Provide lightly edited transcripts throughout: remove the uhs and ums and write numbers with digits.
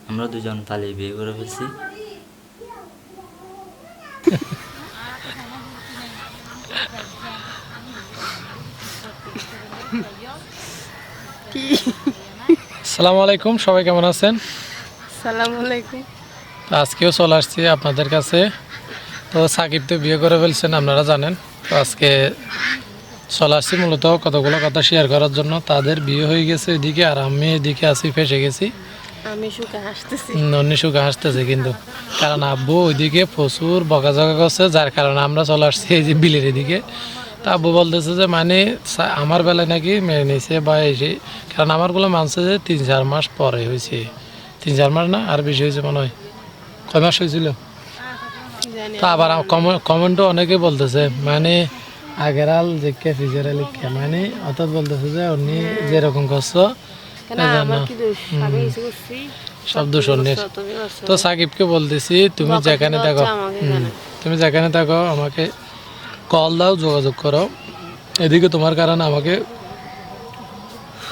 আমরা দুজন পালিয়ে বিয়ে করে ফেলছি। আসসালামু আলাইকুম, সবাই কেমন আছেন? সালাম আলাইকুম। তো আজকেও চলে আসছি আপনাদের কাছে। তো সাকিব তো বিয়ে করে ফেলছেন, আপনারা জানেন। তো আজকে চলে আসছি মূলত কতগুলো কথা শেয়ার করার জন্য। তাদের বিয়ে হয়ে গেছে এদিকে, আর আমি এদিকে আছি, ফেসে গেছি। আমি সুখে হাসতেছি। অন্য সুখে হাসতেছে কিন্তু, কারণ আব্বু ওইদিকে প্রচুর বকাঝকা করছে, যার কারণে আমরা চলে আসছি এই যে বিলের এদিকে। তা আব্বু বলতেছে যে মানে আমার বেলায় নাকি মেনে নিয়েছে বা এসে, কারণ আমারগুলো মানছে যে 3-4 মাস পরে হয়েছে। 3-4 মাস না, আর বেশি হয়েছে মনে হয়। কয় মাস হয়েছিল? জানি তা আবার কমেন্টও অনেকে বলতেছে মানে আগের আল যে ফিজের লিখে, মানে অর্থাৎ বলতেছে যে উনি যেরকম করছো কেন আমার কি দোষ? আমি কিছু করছি? সব দোষ অন্যের। তুমি করছো। তো সাকিবকে বলতেছি তুমি বকা যেখানে দিতে থাকো, হচ্ছে আমাকে এখানে। তুমি যেখানে থাকো আমাকে কল দাও, যোগাযোগ করো। এদিকে তোমার কারণে আমাকে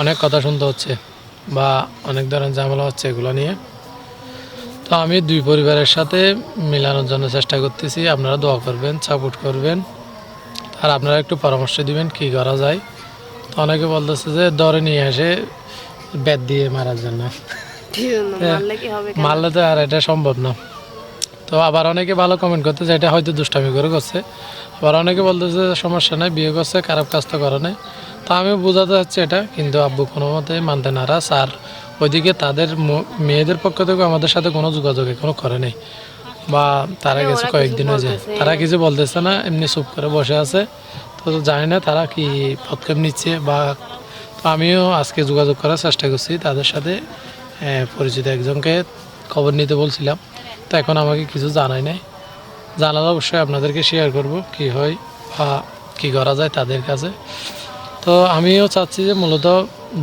অনেক কথা শুনতে হচ্ছে বা অনেক ধরনের ঝামেলা হচ্ছে এগুলো নিয়ে। তো আমি দুই পরিবারের সাথে মেলানোর জন্য চেষ্টা করতেছি। আপনারা দোয়া করবেন, সাপোর্ট করবেন, আর আপনারা একটু পরামর্শ দিবেন কী করা যায়। তো অনেকে বলতেছে যে ধরে নিয়ে এসে ব্যাট দিয়ে মারার জন্য। মারলে কি হবে? মারলে তো আর এটা সম্ভব না। তো আবার অনেকে ভালো কমেন্ট করতেছে এটা হয়তো দুষ্টামি করে করছে, আবার অনেকে বলতেছে সমস্যা নাই, বিয়ে করছে, খারাপ কাজ তো করে নাই। তো আমি বোঝাতে চাচ্ছি এটা, কিন্তু আব্বু কোনো মতে মানতে নারাজ। আর ওইদিকে তাদের মেয়েদের পক্ষ থেকে আমাদের সাথে কোনো যোগাযোগ এখনো করে নেই, বা তারা গেছে কয়েকদিন হয়েছে, তারা কিছু বলতেছে না, এমনি চুপ করে বসে আছে। তো জানি না তারা কি পদক্ষেপ নিচ্ছে বা। তো আমিও আজকে যোগাযোগ করার চেষ্টা করছি তাদের সাথে, পরিচিত একজনকে খবর নিতে বলছিলাম। তো এখন আমাকে কিছু জানাই নাই, জানালে অবশ্যই আপনাদেরকে শেয়ার করব কি হয় বা কী করা যায় তাদের কাছে। তো আমিও চাচ্ছি যে মূলত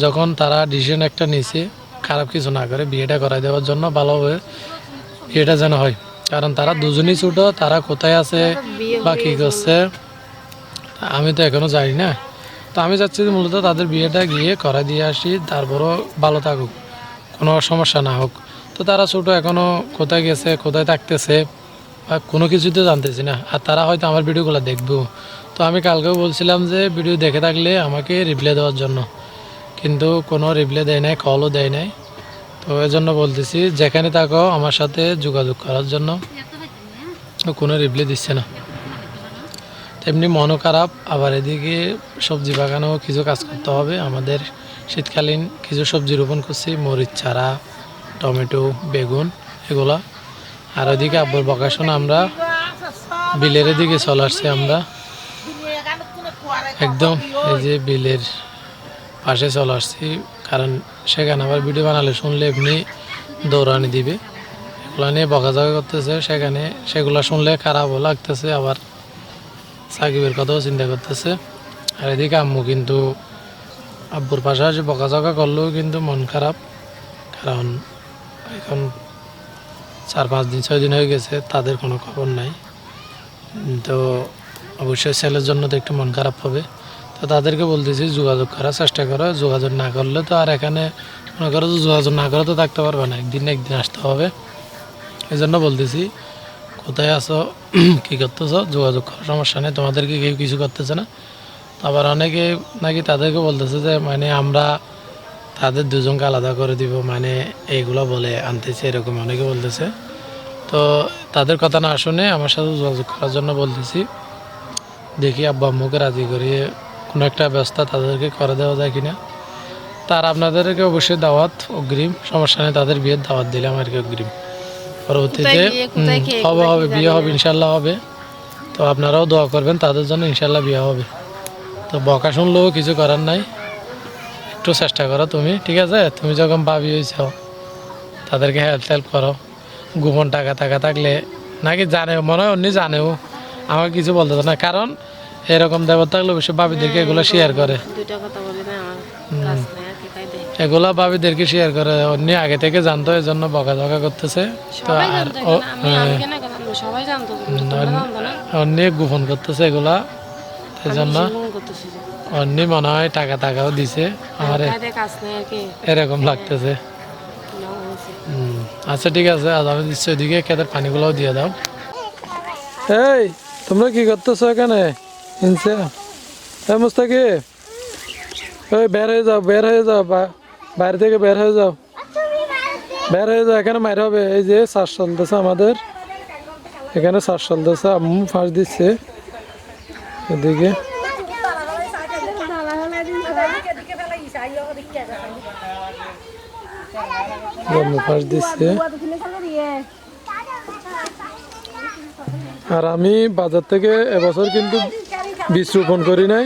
যখন তারা ডিসিশন একটা নিয়েছে, খারাপ কিছু না করে বিয়েটা করাই দেওয়ার জন্য, ভালোভাবে বিয়েটা যেন হয়। কারণ তারা দুজনই ছোট, তারা কোথায় আছে বা কী করছে আমি তো এখনও জানি না। তো আমি চাচ্ছি যে মূলত তাদের বিয়েটা গিয়ে করাই দিয়ে আসি, তারপরও ভালো থাকুক, কোনো সমস্যা না হোক। তো তারা ছোটো, এখনও কোথায় গেছে, কোথায় থাকতেছে বা কোনো কিছুই তো জানতেছি না। আর তারা হয়তো আমার ভিডিওগুলো দেখবো। তো আমি কালকেও বলছিলাম যে ভিডিও দেখে থাকলে আমাকে রিপ্লাই দেওয়ার জন্য, কিন্তু কোনো রিপ্লাই দেয় নাই, কলও দেয় নাই। তো এই জন্য বলতেছি যেখানে থাকো আমার সাথে যোগাযোগ করার জন্য, কোনো রিপ্লাই দিচ্ছে না। তেমনি মনও খারাপ। আবার এদিকে সবজি বাগানেও কিছু কাজ করতে হবে আমাদের। শীতকালীন কিছু সবজি রোপণ করছি, মরিচ চারা, টমেটো, বেগুন, এগুলা। আর ওইদিকে আব্বুর বকাশোনা, আমরা বিলের দিকে চলে আসছি। আমরা একদম এই যে বিলের পাশে চলে আসছি, কারণ সেখানে আবার ভিডিও বানালে শুনলে এমনি দৌড়ানি দিবে, এগুলো নিয়ে বকাঝকা করতেছে। সেখানে সেগুলো শুনলে খারাপও লাগতেছে, আবার সাকিবের কথাও চিন্তা করতেছে। আর এদিকে আম্মু কিন্তু আব্বুর পাশাপাশি বকাঝকা করলেও কিন্তু মন খারাপ, কারণ এখন 4-5 দিন 6 দিন হয়ে গেছে তাদের কোনো খবর নাই। তো অবশ্যই ছেলের জন্য তো একটু মন খারাপ হবে। তো তাদেরকে বলতেছি যোগাযোগ করার চেষ্টা করো, যোগাযোগ না করলে তো আর এখানে মনে করো যে যোগাযোগ না করে তো থাকতে পারবে না, একদিন না একদিন আসতে হবে। এই জন্য বলতেছি কোথায় আছো, কী করতেছো, যোগাযোগ করার সমস্যা নেই, তোমাদেরকে কেউ কিছু করতেছে না। আবার অনেকে নাকি তাদেরকে বলতেছে যে মানে আমরা তাদের দুজনকে আলাদা করে দিব, মানে এইগুলো বলে আনতেছে, এরকম অনেকে বলতেছে। তো তাদের কথা না শুনে আমার সাথে যোগাযোগ করার জন্য বলতেছি, দেখি আব্বা আম্মুকে রাজি করিয়ে কোনো একটা ব্যবস্থা তাদেরকে করে দেওয়া যায় কিনা। তার আপনাদেরকে অবশ্যই দাওয়াত অগ্রিম, সমস্যা নেই, তাদের বিয়ের দাওয়াত দিলাম আর কি অগ্রিম। পরবর্তীতে হবে বিয়ে হবে, ইনশাল্লাহ হবে। তো আপনারাও দোয়া করবেন তাদের জন্য, ইনশাল্লাহ বিয়ে হবে। তো বকা শুনলেও কিছু করার নাই, একটু চেষ্টা করো তুমি, ঠিক আছে? তুমি যখন ভাবি হয়েছ তাদেরকে হেল্প করো। গোপন টাকা টাকা থাকলে নাকি জানেও, মনে হয় অন্য জানেও, আমাকে কিছু বলতে না, কারণ এরকম দেবতা থাকলে অবশ্যই ভাবিদেরকে এগুলো শেয়ার করে, এগুলা ভাবিদেরকে শেয়ার করে, অন্য আগে থেকে জানতো, এই জন্য বকাঝকা করতেছে। তো আর অন্য গোপন করতেছে এগুলা, এই জন্য অন্য মনে হয় টাকা টাকাও দিছে আমার, এরকম লাগতেছে। আচ্ছা ঠিক আছে, আজ আমি দিচ্ছি ওইদিকে খেতের পানিগুলোও দিয়ে দাও। এই তোমরা কি করতেছো এখানে? ইনসে এই মুস্তাকি, ওই বের হয়ে যাও, বের হয়ে যাও, বাইরে থেকে বের হয়ে যাও, বের হয়ে যাও, এখানে মাইর হবে। এই যে শ্বাস চলতেছে আমাদের, এখানে শ্বাস চলতেছে, আম্মু ফাঁস দিচ্ছে এদিকে। আম্মু ফাঁস দিচ্ছে। আর আমি বাজার থেকে এবছর কিন্তু বীজ রোপণ করি নাই,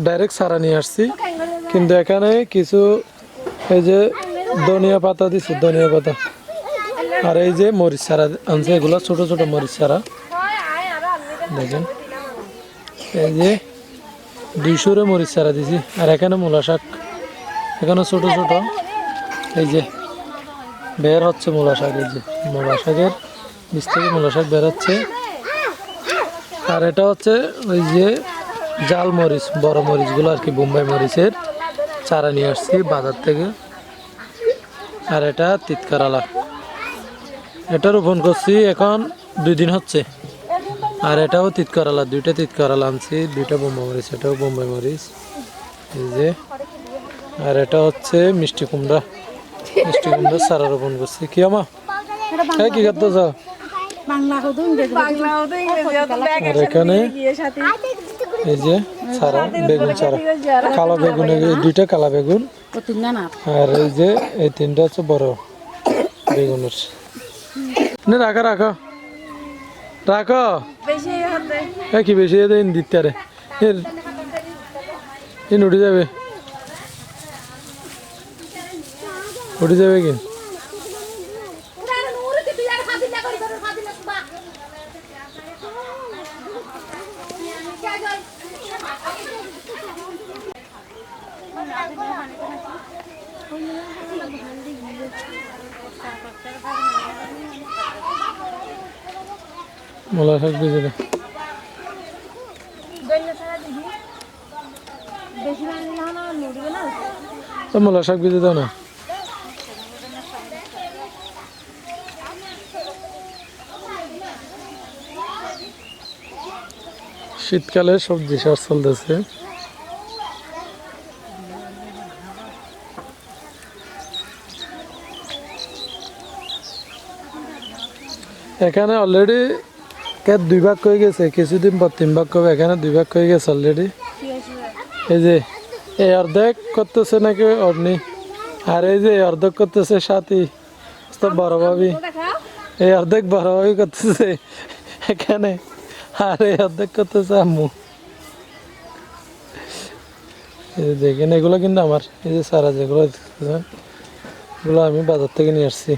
ডাইরেক্ট চারা নিয়ে আসছি। কিন্তু এখানে কিছু এই যে ধনিয়া পাতা দিচ্ছে, ধনিয়া পাতা, আর এই যে মরিচ চারা আনছে, এগুলো ছোট ছোট মরিচ চারা দেখেন। এই যে 200 মরিচ চারা দিছি। আর এখানে মূলা শাক, এখানে ছোট ছোট এই যে বের হচ্ছে মূলা শাক, এই যে মূলা শাকের বীজ থেকে মূলা শাক বের হচ্ছে। আর এটা হচ্ছে ওই যে জাল মরিচ, বড় মরিচগুলো আর কি, বোম্বাই মরিচের চারা নিয়ে আসছি বাজার থেকে। আর এটা তিতকারালা, এটা রোপণ করছি এখন 2 দিন হচ্ছে। আর এটাও তিতকারালা, 2টা তিতকারালা আনছি, 2টা বোম্বাই মরিচ, এটাও বোম্বাই মরিচ এই যে। আর এটা হচ্ছে মিষ্টি কুমড়া, মিষ্টি কুমড়ার চারা রোপণ করছি। কি আমা কি করতেছ? আর এখানে এই যে চারা, বেগুন চারা, কালো বেগুন, 2টা কালা বেগুন। আর এই যে এই 3টা হচ্ছে বড় বেগুনের। রাখো রাখো রাখো, কি বেশি দিতে আরে উঠে যাবে, উঠে যাবে কি? মূলা শাক ভিজে দে, মূলা শাক ভিজে দাও না। শীতকালে সবজি চাষ চলতেছে। এখানে অলরেডি ক্ষেত 2 ভাগ হয়ে গেছে, কিছুদিন পর 3 ভাগ হবে। এখানে 2 ভাগ হয়ে গেছে অলরেডি। এই যে এই অর্ধেক করতেছে নাকি অর্নি, আর এই যে অর্ধেক করতেছে সাথী বড় ভাবি, এই অর্ধেক বড় ভাবি করতেছে এখানে, আর এই অর্ধেক করতেছে আম্মু। দেখেন এগুলো কিন্তু আমার, এই যে সারা যেগুলো দেখতেছেন এগুলো আমি বাজার থেকে নিয়ে আসছি।